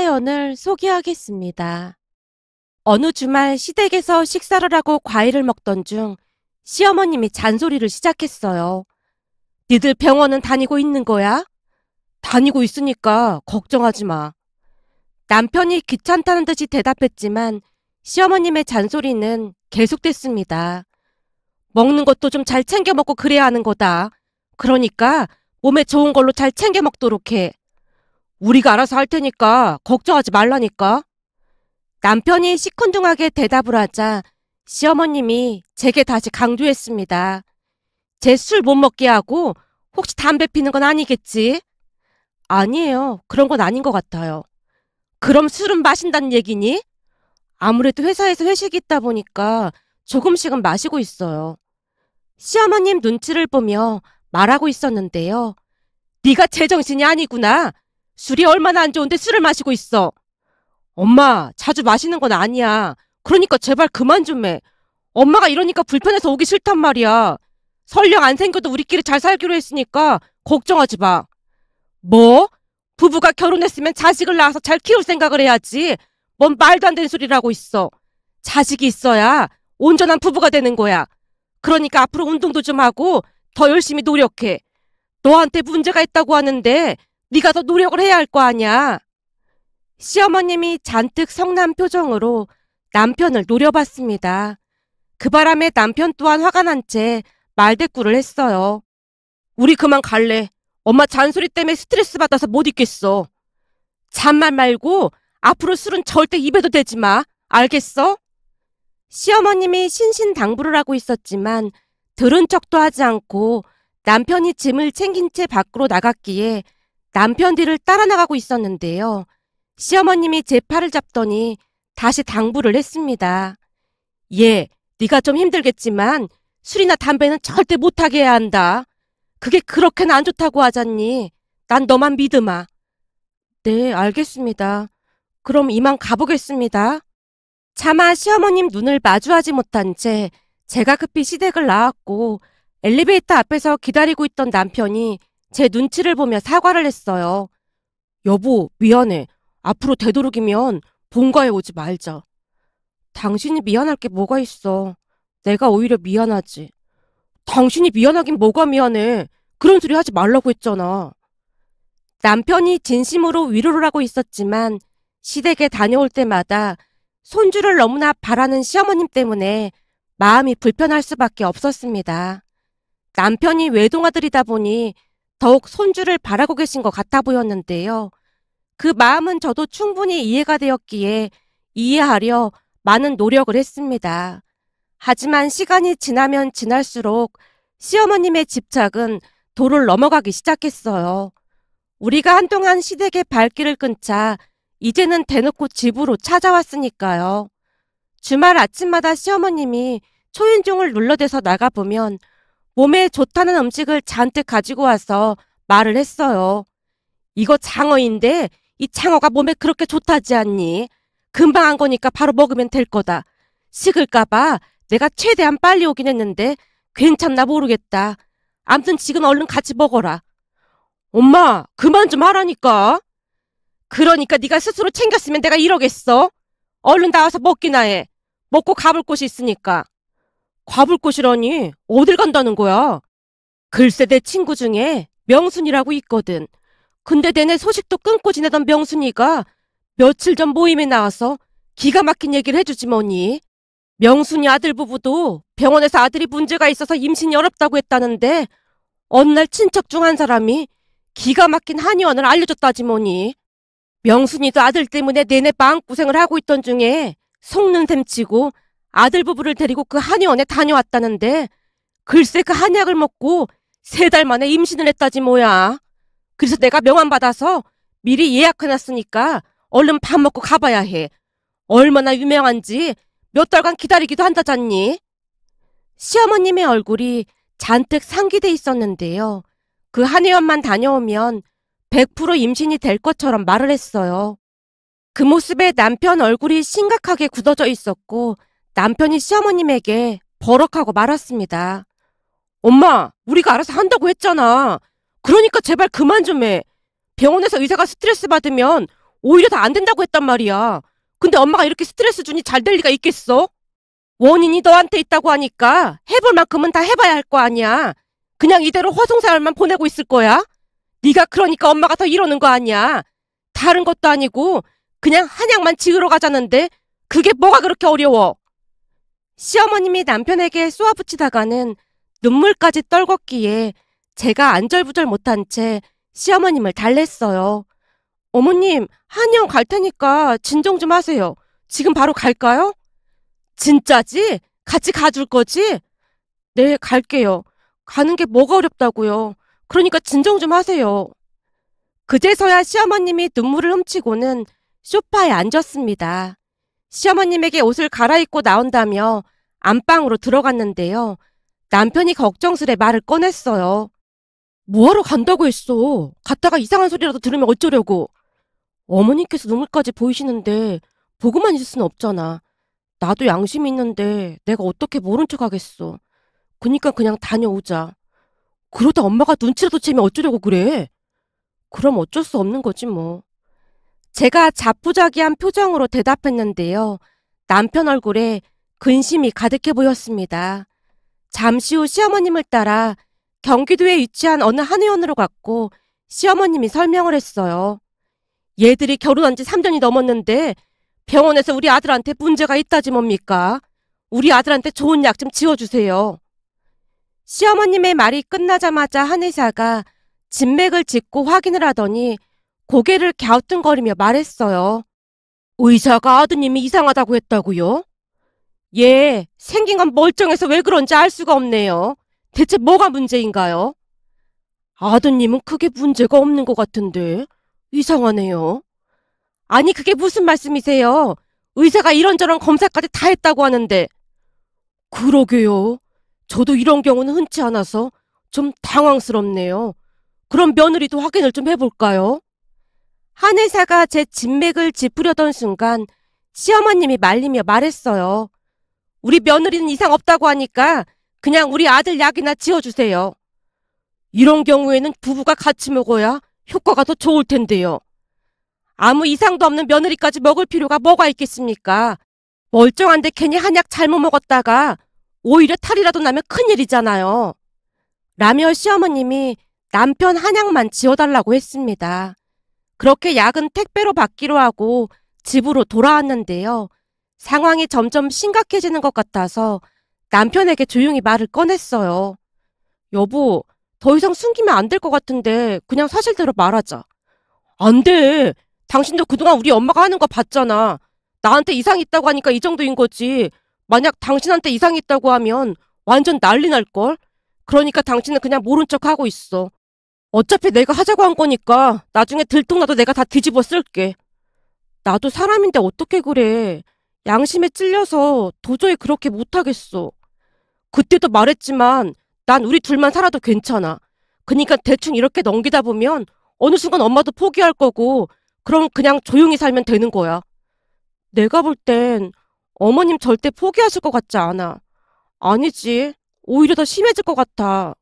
사연을 소개하겠습니다. 어느 주말 시댁에서 식사를 하고 과일을 먹던 중 시어머님이 잔소리를 시작했어요. 니들 병원은 다니고 있는 거야? 다니고 있으니까 걱정하지 마. 남편이 귀찮다는 듯이 대답했지만 시어머님의 잔소리는 계속됐습니다. 먹는 것도 좀 잘 챙겨 먹고 그래야 하는 거다. 그러니까 몸에 좋은 걸로 잘 챙겨 먹도록 해. 우리가 알아서 할 테니까 걱정하지 말라니까. 남편이 시큰둥하게 대답을 하자 시어머님이 제게 다시 강조했습니다. 제 술 못 먹게 하고 혹시 담배 피는 건 아니겠지? 아니에요. 그런 건 아닌 것 같아요. 그럼 술은 마신다는 얘기니? 아무래도 회사에서 회식이 있다 보니까 조금씩은 마시고 있어요. 시어머님 눈치를 보며 말하고 있었는데요. 네가 제정신이 아니구나. 술이 얼마나 안 좋은데 술을 마시고 있어. 엄마, 자주 마시는 건 아니야. 그러니까 제발 그만 좀 해. 엄마가 이러니까 불편해서 오기 싫단 말이야. 설령 안 생겨도 우리끼리 잘 살기로 했으니까 걱정하지 마. 뭐? 부부가 결혼했으면 자식을 낳아서 잘 키울 생각을 해야지. 뭔 말도 안 되는 소리를 하고 있어. 자식이 있어야 온전한 부부가 되는 거야. 그러니까 앞으로 운동도 좀 하고 더 열심히 노력해. 너한테 문제가 있다고 하는데 네가 더 노력을 해야 할 거 아니야. 시어머님이 잔뜩 성난 표정으로 남편을 노려봤습니다. 그 바람에 남편 또한 화가 난 채 말대꾸를 했어요. 우리 그만 갈래. 엄마 잔소리 때문에 스트레스 받아서 못 있겠어. 잔말 말고 앞으로 술은 절대 입에도 대지 마. 알겠어? 시어머님이 신신당부를 하고 있었지만 들은 척도 하지 않고 남편이 짐을 챙긴 채 밖으로 나갔기에 남편 뒤를 따라 나가고 있었는데요. 시어머님이 제 팔을 잡더니 다시 당부를 했습니다. 얘, 네가 좀 힘들겠지만 술이나 담배는 절대 못하게 해야 한다. 그게 그렇게는 안 좋다고 하잖니. 난 너만 믿으마. 네, 알겠습니다. 그럼 이만 가보겠습니다. 차마 시어머님 눈을 마주하지 못한 채 제가 급히 시댁을 나왔고 엘리베이터 앞에서 기다리고 있던 남편이 제 눈치를 보며 사과를 했어요. 여보, 미안해. 앞으로 되도록이면 본가에 오지 말자. 당신이 미안할 게 뭐가 있어. 내가 오히려 미안하지. 당신이 미안하긴 뭐가 미안해. 그런 소리 하지 말라고 했잖아. 남편이 진심으로 위로를 하고 있었지만 시댁에 다녀올 때마다 손주를 너무나 바라는 시어머님 때문에 마음이 불편할 수밖에 없었습니다. 남편이 외동아들이다 보니 더욱 손주를 바라고 계신 것 같아 보였는데요. 그 마음은 저도 충분히 이해가 되었기에 이해하려 많은 노력을 했습니다. 하지만 시간이 지나면 지날수록 시어머님의 집착은 도를 넘어가기 시작했어요. 우리가 한동안 시댁의 발길을 끊자 이제는 대놓고 집으로 찾아왔으니까요. 주말 아침마다 시어머님이 초인종을 눌러대서 나가보면 몸에 좋다는 음식을 잔뜩 가지고 와서 말을 했어요. 이거 장어인데 이 장어가 몸에 그렇게 좋다지 않니? 금방 한 거니까 바로 먹으면 될 거다. 식을까봐 내가 최대한 빨리 오긴 했는데 괜찮나 모르겠다. 암튼 지금 얼른 같이 먹어라. 엄마, 그만 좀 하라니까. 그러니까 네가 스스로 챙겼으면 내가 이러겠어? 얼른 나와서 먹기나 해. 먹고 가볼 곳이 있으니까. 가볼 곳이라니 어딜 간다는 거야? 글쎄 내 친구 중에 명순이라고 있거든. 근데 내내 소식도 끊고 지내던 명순이가 며칠 전 모임에 나와서 기가 막힌 얘기를 해주지 뭐니. 명순이 아들 부부도 병원에서 아들이 문제가 있어서 임신이 어렵다고 했다는데 어느 날 친척 중 한 사람이 기가 막힌 한의원을 알려줬다지 뭐니. 명순이도 아들 때문에 내내 마음고생을 하고 있던 중에 속는 셈 치고 아들 부부를 데리고 그 한의원에 다녀왔다는데 글쎄 그 한약을 먹고 3달 만에 임신을 했다지 뭐야. 그래서 내가 명함 받아서 미리 예약해놨으니까 얼른 밥 먹고 가봐야 해. 얼마나 유명한지 몇 달간 기다리기도 한다잖니. 시어머님의 얼굴이 잔뜩 상기돼 있었는데요. 그 한의원만 다녀오면 100% 임신이 될 것처럼 말을 했어요. 그 모습에 남편 얼굴이 심각하게 굳어져 있었고 남편이 시어머님에게 버럭하고 말았습니다. 엄마, 우리가 알아서 한다고 했잖아. 그러니까 제발 그만 좀 해. 병원에서 의사가 스트레스 받으면 오히려 다 안 된다고 했단 말이야. 근데 엄마가 이렇게 스트레스 주니 잘 될 리가 있겠어? 원인이 너한테 있다고 하니까 해볼 만큼은 다 해봐야 할 거 아니야. 그냥 이대로 허송세월만 보내고 있을 거야? 네가 그러니까 엄마가 더 이러는 거 아니야. 다른 것도 아니고 그냥 한약만 지으러 가자는데 그게 뭐가 그렇게 어려워? 시어머님이 남편에게 쏘아붙이다가는 눈물까지 떨궜기에 제가 안절부절 못한 채 시어머님을 달랬어요. 어머님, 한의원 갈 테니까 진정 좀 하세요. 지금 바로 갈까요? 진짜지? 같이 가줄 거지? 네, 갈게요. 가는 게 뭐가 어렵다고요. 그러니까 진정 좀 하세요. 그제서야 시어머님이 눈물을 훔치고는 소파에 앉았습니다. 시어머님에게 옷을 갈아입고 나온다며 안방으로 들어갔는데요. 남편이 걱정스레 말을 꺼냈어요. 뭐하러 간다고 했어? 갔다가 이상한 소리라도 들으면 어쩌려고? 어머니께서 눈물까지 보이시는데 보고만 있을 수는 없잖아. 나도 양심이 있는데 내가 어떻게 모른 척 하겠어. 그니까 그냥 다녀오자. 그러다 엄마가 눈치라도 채면 어쩌려고 그래? 그럼 어쩔 수 없는 거지 뭐. 제가 자포자기한 표정으로 대답했는데요. 남편 얼굴에 근심이 가득해 보였습니다. 잠시 후 시어머님을 따라 경기도에 위치한 어느 한의원으로 갔고 시어머님이 설명을 했어요. 얘들이 결혼한 지 3년이 넘었는데 병원에서 우리 아들한테 문제가 있다지 뭡니까? 우리 아들한테 좋은 약 좀 지어주세요. 시어머님의 말이 끝나자마자 한의사가 진맥을 짚고 확인을 하더니 고개를 갸우뚱거리며 말했어요. 의사가 아드님이 이상하다고 했다고요? 예, 생긴 건 멀쩡해서 왜 그런지 알 수가 없네요. 대체 뭐가 문제인가요? 아드님은 크게 문제가 없는 것 같은데 이상하네요. 아니 그게 무슨 말씀이세요? 의사가 이런저런 검사까지 다 했다고 하는데. 그러게요. 저도 이런 경우는 흔치 않아서 좀 당황스럽네요. 그럼 며느리도 확인을 좀 해볼까요? 한의사가 제 진맥을 짚으려던 순간 시어머님이 말리며 말했어요. 우리 며느리는 이상 없다고 하니까 그냥 우리 아들 약이나 지어주세요. 이런 경우에는 부부가 같이 먹어야 효과가 더 좋을 텐데요. 아무 이상도 없는 며느리까지 먹을 필요가 뭐가 있겠습니까? 멀쩡한데 괜히 한약 잘못 먹었다가 오히려 탈이라도 나면 큰일이잖아요. 라며 시어머님이 남편 한약만 지어달라고 했습니다. 그렇게 약은 택배로 받기로 하고 집으로 돌아왔는데요. 상황이 점점 심각해지는 것 같아서 남편에게 조용히 말을 꺼냈어요. 여보, 더 이상 숨기면 안 될 것 같은데 그냥 사실대로 말하자. 안 돼. 당신도 그동안 우리 엄마가 하는 거 봤잖아. 나한테 이상이 있다고 하니까 이 정도인 거지. 만약 당신한테 이상이 있다고 하면 완전 난리 날걸? 그러니까 당신은 그냥 모른 척 하고 있어. 어차피 내가 하자고 한 거니까 나중에 들통나도 내가 다 뒤집어 쓸게. 나도 사람인데 어떻게 그래. 양심에 찔려서 도저히 그렇게 못하겠어. 그때도 말했지만 난 우리 둘만 살아도 괜찮아. 그니까 대충 이렇게 넘기다 보면 어느 순간 엄마도 포기할 거고 그럼 그냥 조용히 살면 되는 거야. 내가 볼 땐 어머님 절대 포기하실 것 같지 않아. 아니지. 오히려 더 심해질 것 같아.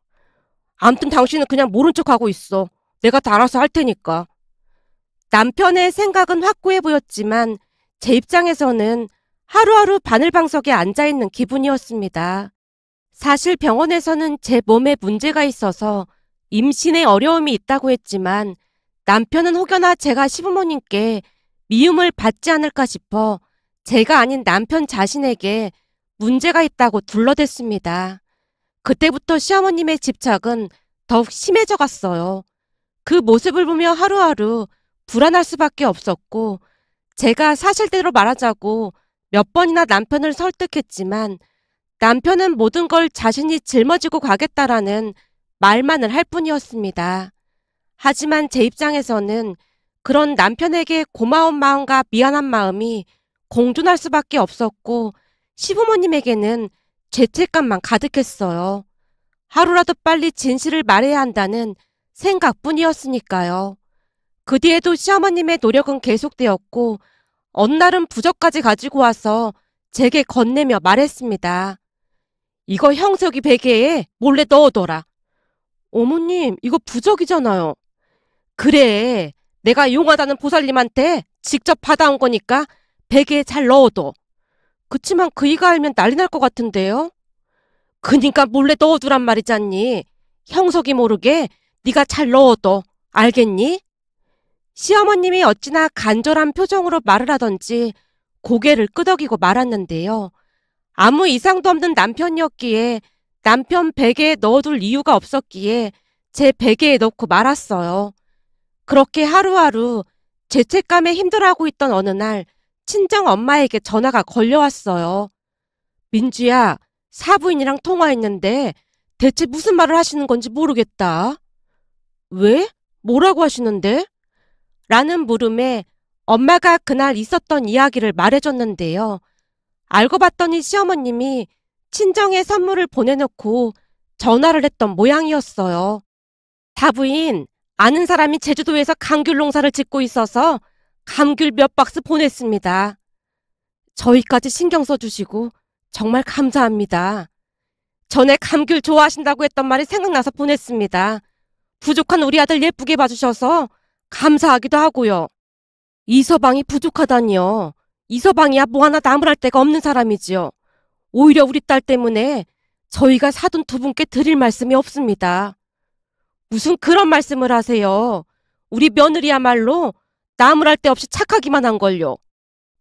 암튼 당신은 그냥 모른 척하고 있어. 내가 다 알아서 할 테니까. 남편의 생각은 확고해 보였지만 제 입장에서는 하루하루 바늘방석에 앉아있는 기분이었습니다. 사실 병원에서는 제 몸에 문제가 있어서 임신에 어려움이 있다고 했지만 남편은 혹여나 제가 시부모님께 미움을 받지 않을까 싶어 제가 아닌 남편 자신에게 문제가 있다고 둘러댔습니다. 그때부터 시어머님의 집착은 더욱 심해져 갔어요. 그 모습을 보며 하루하루 불안할 수밖에 없었고 제가 사실대로 말하자고 몇 번이나 남편을 설득했지만 남편은 모든 걸 자신이 짊어지고 가겠다라는 말만을 할 뿐이었습니다. 하지만 제 입장에서는 그런 남편에게 고마운 마음과 미안한 마음이 공존할 수밖에 없었고 시부모님에게는 죄책감만 가득했어요. 하루라도 빨리 진실을 말해야 한다는 생각뿐이었으니까요. 그 뒤에도 시어머님의 노력은 계속되었고 어느 날은 부적까지 가지고 와서 제게 건네며 말했습니다. 이거 형석이 베개에 몰래 넣어둬라. 어머님, 이거 부적이잖아요. 그래, 내가 용하다는 보살님한테 직접 받아온 거니까 베개에 잘 넣어둬. 그치만 그이가 알면 난리 날 것 같은데요? 그니까 몰래 넣어두란 말이잖니. 형석이 모르게 네가 잘 넣어둬. 알겠니? 시어머님이 어찌나 간절한 표정으로 말을 하던지 고개를 끄덕이고 말았는데요. 아무 이상도 없는 남편이었기에 남편 베개에 넣어둘 이유가 없었기에 제 베개에 넣고 말았어요. 그렇게 하루하루 죄책감에 힘들어하고 있던 어느 날 친정 엄마에게 전화가 걸려왔어요. 민주야, 사부인이랑 통화했는데 대체 무슨 말을 하시는 건지 모르겠다. 왜? 뭐라고 하시는데? 라는 물음에 엄마가 그날 있었던 이야기를 말해줬는데요. 알고 봤더니 시어머님이 친정에 선물을 보내놓고 전화를 했던 모양이었어요. 사부인, 아는 사람이 제주도에서 감귤 농사를 짓고 있어서 감귤 몇 박스 보냈습니다. 저희까지 신경 써주시고 정말 감사합니다. 전에 감귤 좋아하신다고 했던 말이 생각나서 보냈습니다. 부족한 우리 아들 예쁘게 봐주셔서 감사하기도 하고요. 이서방이 부족하다니요. 이서방이야 뭐 하나 나무랄 데가 없는 사람이지요. 오히려 우리 딸 때문에 저희가 사돈 두 분께 드릴 말씀이 없습니다. 무슨 그런 말씀을 하세요. 우리 며느리야말로 나무랄 데 없이 착하기만 한걸요.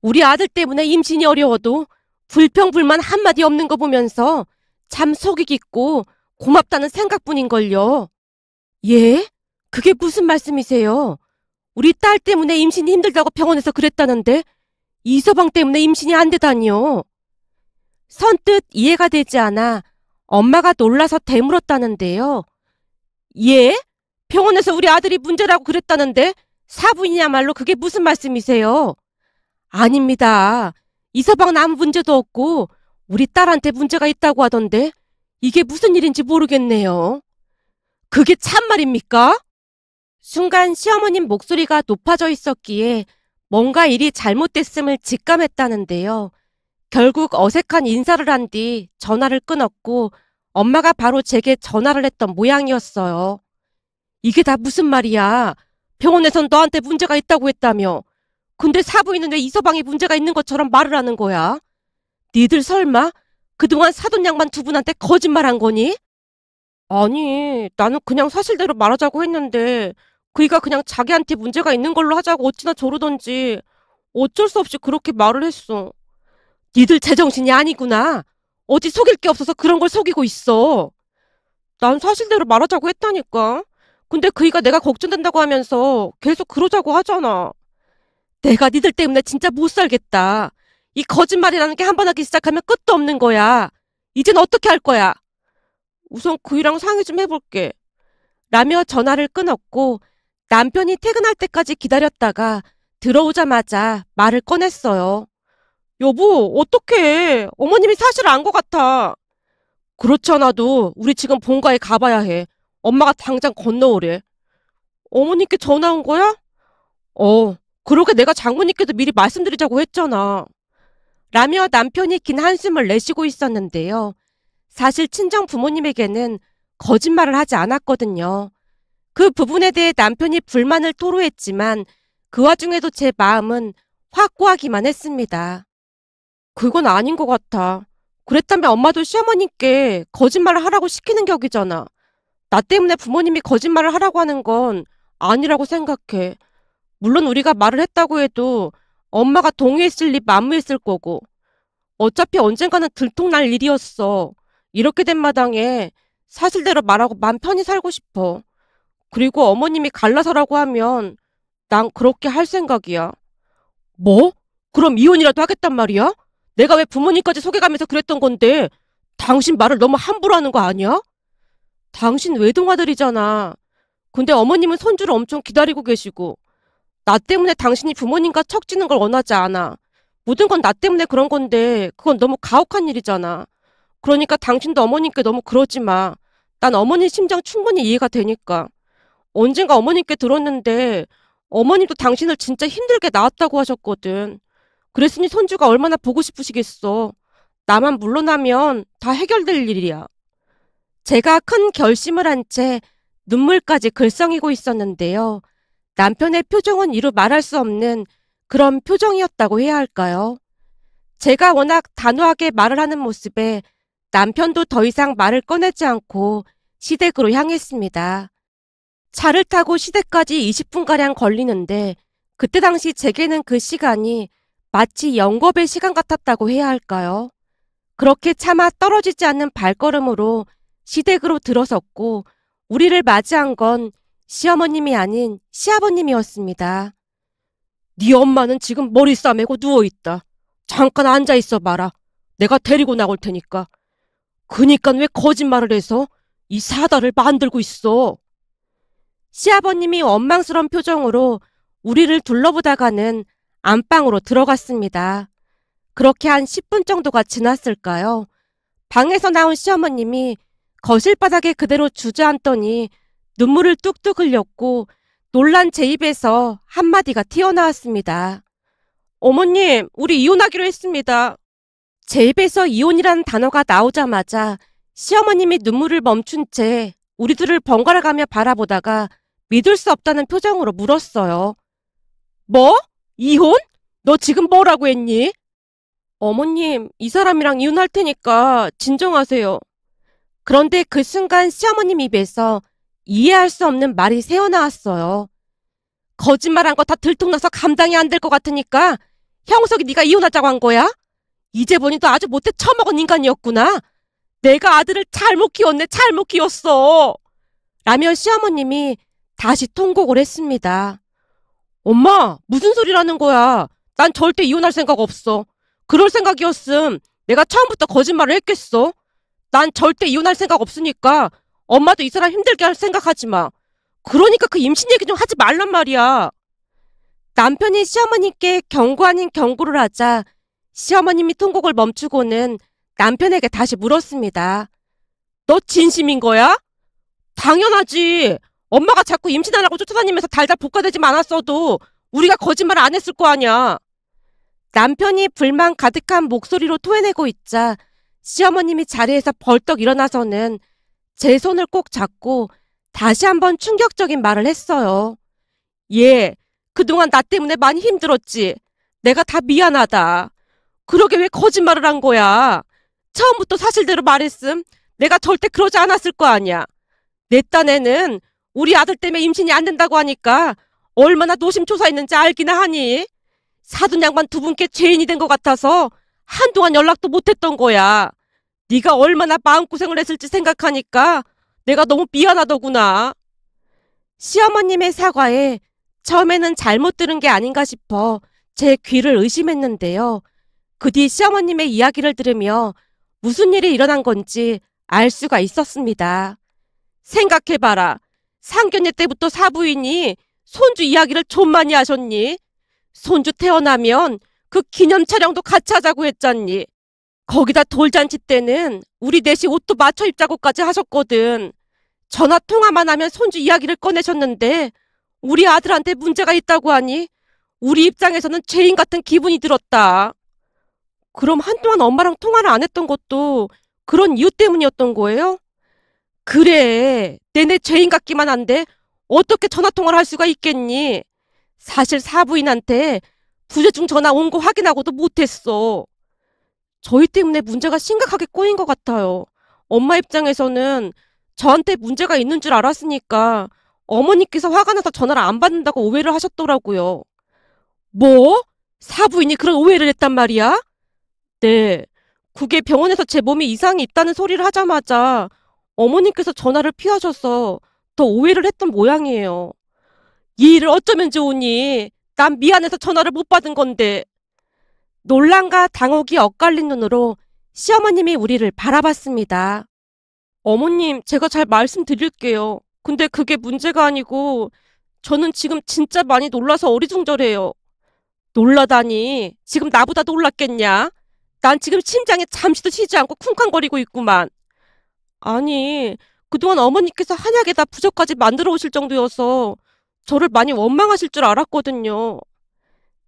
우리 아들 때문에 임신이 어려워도 불평불만 한마디 없는 거 보면서 참 속이 깊고 고맙다는 생각뿐인걸요. 예? 그게 무슨 말씀이세요? 우리 딸 때문에 임신이 힘들다고 병원에서 그랬다는데 이서방 때문에 임신이 안 되다니요. 선뜻 이해가 되지 않아 엄마가 놀라서 되물었다는데요. 예? 병원에서 우리 아들이 문제라고 그랬다는데 사부인이야말로 그게 무슨 말씀이세요? 아닙니다. 이서방은 아무 문제도 없고 우리 딸한테 문제가 있다고 하던데 이게 무슨 일인지 모르겠네요. 그게 참말입니까? 순간 시어머님 목소리가 높아져 있었기에 뭔가 일이 잘못됐음을 직감했다는데요. 결국 어색한 인사를 한 뒤 전화를 끊었고 엄마가 바로 제게 전화를 했던 모양이었어요. 이게 다 무슨 말이야? 병원에선 너한테 문제가 있다고 했다며. 근데 사부인은 왜 이서방이 문제가 있는 것처럼 말을 하는 거야? 니들 설마 그동안 사돈 양반 두 분한테 거짓말한 거니? 아니, 나는 그냥 사실대로 말하자고 했는데 그이가 그냥 자기한테 문제가 있는 걸로 하자고 어찌나 저러던지 어쩔 수 없이 그렇게 말을 했어. 니들 제정신이 아니구나. 어디 속일 게 없어서 그런 걸 속이고 있어. 난 사실대로 말하자고 했다니까. 근데 그이가 내가 걱정된다고 하면서 계속 그러자고 하잖아. 내가 니들 때문에 진짜 못 살겠다. 이 거짓말이라는 게 한 번 하기 시작하면 끝도 없는 거야. 이젠 어떻게 할 거야? 우선 그이랑 상의 좀 해볼게. 라며 전화를 끊었고 남편이 퇴근할 때까지 기다렸다가 들어오자마자 말을 꺼냈어요. 여보, 어떡해. 어머님이 사실 안 것 같아. 그렇지 않아도 우리 지금 본가에 가봐야 해. 엄마가 당장 건너오래. 어머님께 전화 온 거야? 그러게 내가 장모님께도 미리 말씀드리자고 했잖아. 라며 남편이 긴 한숨을 내쉬고 있었는데요. 사실 친정 부모님에게는 거짓말을 하지 않았거든요. 그 부분에 대해 남편이 불만을 토로했지만 그 와중에도 제 마음은 확고하기만 했습니다. 그건 아닌 것 같아. 그랬다면 엄마도 시어머님께 거짓말을 하라고 시키는 격이잖아. 나 때문에 부모님이 거짓말을 하라고 하는 건 아니라고 생각해. 물론 우리가 말을 했다고 해도 엄마가 동의했을 리 만무했을 거고 어차피 언젠가는 들통날 일이었어. 이렇게 된 마당에 사실대로 말하고 맘 편히 살고 싶어. 그리고 어머님이 갈라서라고 하면 난 그렇게 할 생각이야. 뭐? 그럼 이혼이라도 하겠단 말이야? 내가 왜 부모님까지 속여가면서 그랬던 건데 당신 말을 너무 함부로 하는 거 아니야? 당신 외동아들이잖아. 근데 어머님은 손주를 엄청 기다리고 계시고 나 때문에 당신이 부모님과 척지는 걸 원하지 않아. 모든 건 나 때문에 그런 건데 그건 너무 가혹한 일이잖아. 그러니까 당신도 어머님께 너무 그러지 마. 난 어머니 심정 충분히 이해가 되니까. 언젠가 어머님께 들었는데 어머님도 당신을 진짜 힘들게 낳았다고 하셨거든. 그랬으니 손주가 얼마나 보고 싶으시겠어. 나만 물러나면 다 해결될 일이야. 제가 큰 결심을 한 채 눈물까지 글썽이고 있었는데요. 남편의 표정은 이루 말할 수 없는 그런 표정이었다고 해야 할까요? 제가 워낙 단호하게 말을 하는 모습에 남편도 더 이상 말을 꺼내지 않고 시댁으로 향했습니다. 차를 타고 시댁까지 20분가량 걸리는데 그때 당시 제게는 그 시간이 마치 영겁의 시간 같았다고 해야 할까요? 그렇게 차마 떨어지지 않는 발걸음으로 시댁으로 들어섰고 우리를 맞이한 건 시어머님이 아닌 시아버님이었습니다. 네 엄마는 지금 머리 싸매고 누워있다. 잠깐 앉아있어 봐라. 내가 데리고 나올 테니까. 그니까 왜 거짓말을 해서 이 사다를 만들고 있어. 시아버님이 원망스러운 표정으로 우리를 둘러보다가는 안방으로 들어갔습니다. 그렇게 한 10분 정도가 지났을까요? 방에서 나온 시어머님이 거실 바닥에 그대로 주저앉더니 눈물을 뚝뚝 흘렸고 놀란 제 입에서 한마디가 튀어나왔습니다. 어머님, 우리 이혼하기로 했습니다. 제 입에서 이혼이라는 단어가 나오자마자 시어머님이 눈물을 멈춘 채 우리들을 번갈아가며 바라보다가 믿을 수 없다는 표정으로 물었어요. 뭐? 이혼? 너 지금 뭐라고 했니? 어머님, 이 사람이랑 이혼할 테니까 진정하세요. 그런데 그 순간 시어머님 입에서 이해할 수 없는 말이 새어나왔어요. 거짓말한 거 다 들통나서 감당이 안 될 것 같으니까 형석이 네가 이혼하자고 한 거야? 이제 보니 너 아주 못해 처먹은 인간이었구나. 내가 아들을 잘못 키웠네, 잘못 키웠어. 라며 시어머님이 다시 통곡을 했습니다. 엄마, 무슨 소리라는 거야. 난 절대 이혼할 생각 없어. 그럴 생각이었음 내가 처음부터 거짓말을 했겠어? 난 절대 이혼할 생각 없으니까 엄마도 이 사람 힘들게 할 생각하지 마. 그러니까 그 임신 얘기 좀 하지 말란 말이야. 남편이 시어머님께 경고 아닌 경고를 하자 시어머님이 통곡을 멈추고는 남편에게 다시 물었습니다. 너 진심인 거야? 당연하지. 엄마가 자꾸 임신하라고 쫓아다니면서 달달 볶아대지 않았어도 우리가 거짓말 안 했을 거 아니야. 남편이 불만 가득한 목소리로 토해내고 있자 시어머님이 자리에서 벌떡 일어나서는 제 손을 꼭 잡고 다시 한번 충격적인 말을 했어요. 얘, 그동안 나 때문에 많이 힘들었지. 내가 다 미안하다. 그러게 왜 거짓말을 한 거야. 처음부터 사실대로 말했음 내가 절대 그러지 않았을 거 아니야. 내 딴에는 우리 아들 때문에 임신이 안 된다고 하니까 얼마나 노심초사했는지 알기나 하니. 사돈 양반 두 분께 죄인이 된 것 같아서 한동안 연락도 못했던 거야. 네가 얼마나 마음고생을 했을지 생각하니까 내가 너무 미안하더구나. 시어머님의 사과에 처음에는 잘못 들은 게 아닌가 싶어 제 귀를 의심했는데요. 그 뒤 시어머님의 이야기를 들으며 무슨 일이 일어난 건지 알 수가 있었습니다. 생각해봐라. 상견례 때부터 사부인이 손주 이야기를 좀 많이 하셨니? 손주 태어나면 그 기념 촬영도 같이 하자고 했잖니. 거기다 돌잔치 때는 우리 넷이 옷도 맞춰 입자고까지 하셨거든. 전화 통화만 하면 손주 이야기를 꺼내셨는데 우리 아들한테 문제가 있다고 하니 우리 입장에서는 죄인 같은 기분이 들었다. 그럼 한동안 엄마랑 통화를 안 했던 것도 그런 이유 때문이었던 거예요? 그래, 내내 죄인 같기만 한데 어떻게 전화통화를 할 수가 있겠니? 사실 사부인한테 부재중 전화 온 거 확인하고도 못했어. 저희 때문에 문제가 심각하게 꼬인 것 같아요. 엄마 입장에서는 저한테 문제가 있는 줄 알았으니까 어머니께서 화가 나서 전화를 안 받는다고 오해를 하셨더라고요. 뭐? 사부인이 그런 오해를 했단 말이야? 네. 그게 병원에서 제 몸에 이상이 있다는 소리를 하자마자 어머님께서 전화를 피하셔서 더 오해를 했던 모양이에요. 이 일을 어쩌면 좋으니? 난 미안해서 전화를 못 받은 건데. 놀람과 당혹이 엇갈린 눈으로 시어머님이 우리를 바라봤습니다. 어머님, 제가 잘 말씀드릴게요. 근데 그게 문제가 아니고 저는 지금 진짜 많이 놀라서 어리둥절해요. 놀라다니. 지금 나보다 놀랐겠냐? 난 지금 심장이 잠시도 쉬지 않고 쿵쾅거리고 있구만. 아니, 그동안 어머니께서 한약에다 부적까지 만들어 오실 정도여서 저를 많이 원망하실 줄 알았거든요.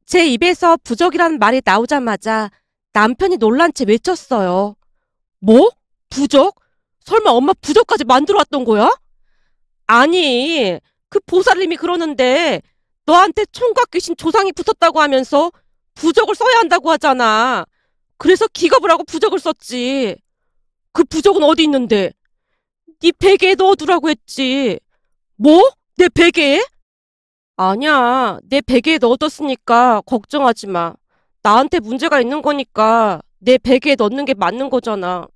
제 입에서 부적이라는 말이 나오자마자 남편이 놀란 채 외쳤어요. 뭐? 부적? 설마 엄마 부적까지 만들어 왔던 거야? 아니, 그 보살님이 그러는데 너한테 총각 귀신 조상이 붙었다고 하면서 부적을 써야 한다고 하잖아. 그래서 기겁을 하고 부적을 썼지. 그 부적은 어디 있는데? 네 베개에 넣어두라고 했지. 뭐? 내 베개에? 아니야. 내 베개에 넣어뒀으니까 걱정하지 마. 나한테 문제가 있는 거니까 내 베개에 넣는 게 맞는 거잖아.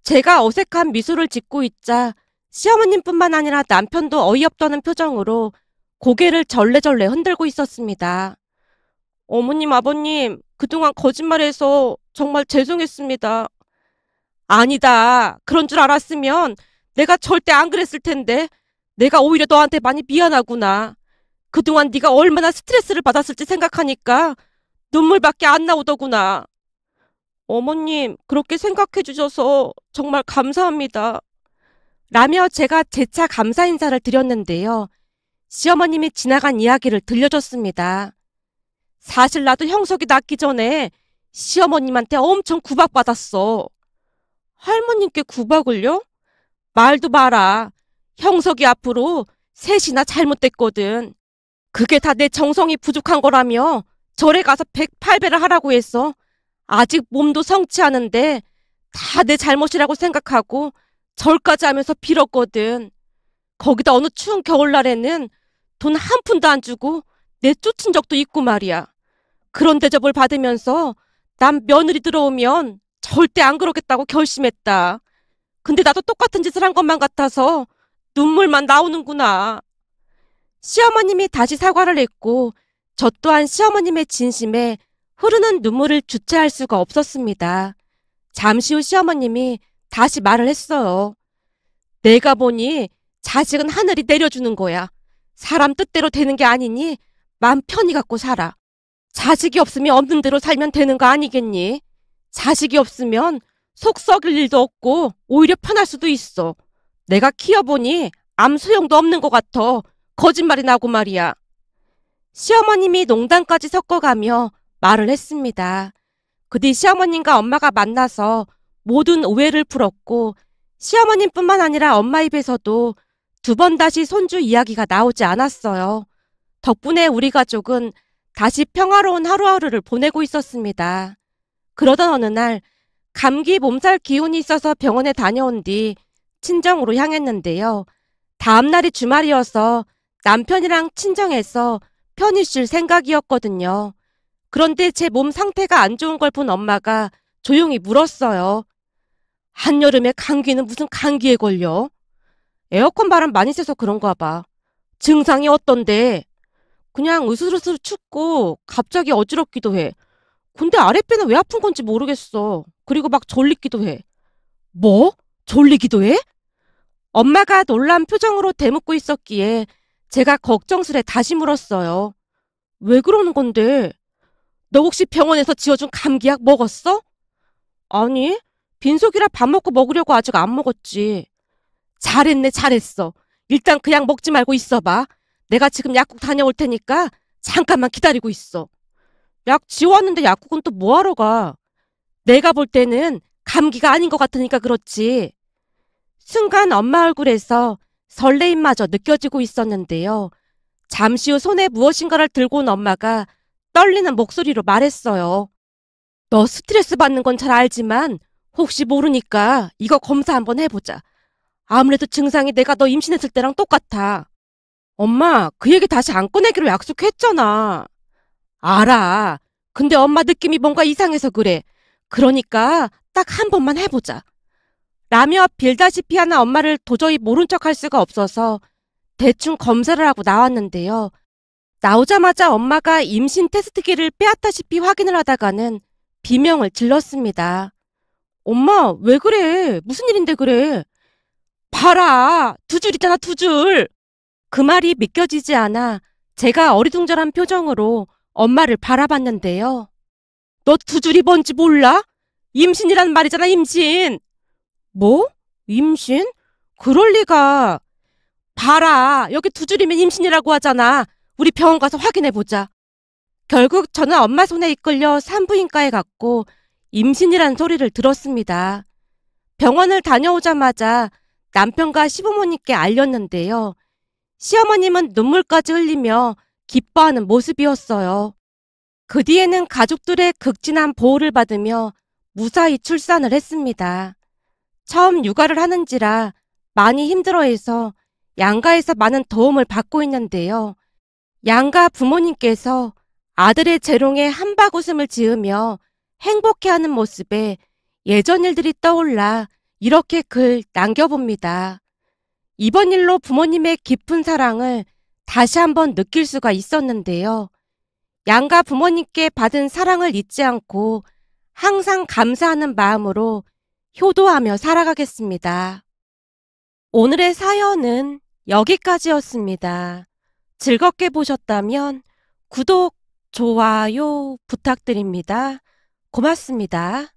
제가 어색한 미소를 짓고 있자 시어머님뿐만 아니라 남편도 어이없다는 표정으로 고개를 절레절레 흔들고 있었습니다. 어머님, 아버님, 그동안 거짓말해서 정말 죄송했습니다. 아니다. 그런 줄 알았으면 내가 절대 안 그랬을 텐데. 내가 오히려 너한테 많이 미안하구나. 그동안 네가 얼마나 스트레스를 받았을지 생각하니까 눈물밖에 안 나오더구나. 어머님, 그렇게 생각해 주셔서 정말 감사합니다. 라며 제가 재차 감사 인사를 드렸는데요. 시어머님이 지나간 이야기를 들려줬습니다. 사실 나도 형석이 낳기 전에 시어머님한테 엄청 구박받았어. 할머님께 구박을요? 말도 마라. 형석이 앞으로 셋이나 잘못됐거든. 그게 다 내 정성이 부족한 거라며 절에 가서 108배를 하라고 했어. 아직 몸도 성취하는데 다 내 잘못이라고 생각하고 절까지 하면서 빌었거든. 거기다 어느 추운 겨울날에는 돈 한 푼도 안 주고 내쫓은 적도 있고 말이야. 그런 대접을 받으면서 남 며느리 들어오면 절대 안 그러겠다고 결심했다. 근데 나도 똑같은 짓을 한 것만 같아서 눈물만 나오는구나. 시어머님이 다시 사과를 했고 저 또한 시어머님의 진심에 흐르는 눈물을 주체할 수가 없었습니다. 잠시 후 시어머님이 다시 말을 했어요. 내가 보니 자식은 하늘이 내려주는 거야. 사람 뜻대로 되는 게 아니니 맘 편히 갖고 살아. 자식이 없으면 없는 대로 살면 되는 거 아니겠니? 자식이 없으면 속 썩일 일도 없고 오히려 편할 수도 있어. 내가 키워보니 아무 소용도 없는 것 같아. 거짓말이 나고 말이야. 시어머님이 농담까지 섞어가며 말을 했습니다. 그 뒤 시어머님과 엄마가 만나서 모든 오해를 풀었고 시어머님뿐만 아니라 엄마 입에서도 두 번 다시 손주 이야기가 나오지 않았어요. 덕분에 우리 가족은 다시 평화로운 하루하루를 보내고 있었습니다. 그러던 어느 날 감기 몸살 기운이 있어서 병원에 다녀온 뒤 친정으로 향했는데요. 다음 날이 주말이어서 남편이랑 친정에서 편히 쉴 생각이었거든요. 그런데 제 몸 상태가 안 좋은 걸 본 엄마가 조용히 물었어요. 한여름에 감기는 무슨 감기에 걸려? 에어컨 바람 많이 쐬서 그런가 봐. 증상이 어떤데? 그냥 으슬으슬 춥고 갑자기 어지럽기도 해. 근데 아랫배는 왜 아픈 건지 모르겠어. 그리고 막 졸리기도 해. 뭐? 졸리기도 해? 엄마가 놀란 표정으로 대묻고 있었기에 제가 걱정스레 다시 물었어요. 왜 그러는 건데? 너 혹시 병원에서 지어준 감기약 먹었어? 아니, 빈속이라 밥 먹고 먹으려고 아직 안 먹었지. 잘했네, 잘했어. 일단 그냥 먹지 말고 있어봐. 내가 지금 약국 다녀올 테니까 잠깐만 기다리고 있어. 약 지워왔는데 약국은 또 뭐하러 가? 내가 볼 때는 감기가 아닌 것 같으니까 그렇지. 순간 엄마 얼굴에서 설레임마저 느껴지고 있었는데요. 잠시 후 손에 무엇인가를 들고 온 엄마가 떨리는 목소리로 말했어요. 너 스트레스 받는 건 잘 알지만 혹시 모르니까 이거 검사 한번 해보자. 아무래도 증상이 내가 너 임신했을 때랑 똑같아. 엄마, 그 얘기 다시 안 꺼내기로 약속했잖아. 알아. 근데 엄마 느낌이 뭔가 이상해서 그래. 그러니까 딱 한 번만 해보자. 라며 빌다시피 하는 엄마를 도저히 모른 척 할 수가 없어서 대충 검사를 하고 나왔는데요. 나오자마자 엄마가 임신 테스트기를 빼앗다시피 확인을 하다가는 비명을 질렀습니다. 엄마, 왜 그래? 무슨 일인데 그래? 봐라! 두 줄이잖아, 두 줄! 그 말이 믿겨지지 않아 제가 어리둥절한 표정으로 엄마를 바라봤는데요. 너 두 줄이 뭔지 몰라? 임신이란 말이잖아, 임신! 뭐? 임신? 그럴 리가. 봐라, 여기 두 줄이면 임신이라고 하잖아. 우리 병원 가서 확인해보자. 결국 저는 엄마 손에 이끌려 산부인과에 갔고 임신이란 소리를 들었습니다. 병원을 다녀오자마자 남편과 시부모님께 알렸는데요. 시어머님은 눈물까지 흘리며 기뻐하는 모습이었어요. 그 뒤에는 가족들의 극진한 보호를 받으며 무사히 출산을 했습니다. 처음 육아를 하는지라 많이 힘들어해서 양가에서 많은 도움을 받고 있는데요. 양가 부모님께서 아들의 재롱에 한바구음을 지으며 행복해하는 모습에 예전 일들이 떠올라 이렇게 글 남겨봅니다. 이번 일로 부모님의 깊은 사랑을 다시 한번 느낄 수가 있었는데요. 양가 부모님께 받은 사랑을 잊지 않고 항상 감사하는 마음으로 효도하며 살아가겠습니다. 오늘의 사연은 여기까지였습니다. 즐겁게 보셨다면 구독, 좋아요 부탁드립니다. 고맙습니다.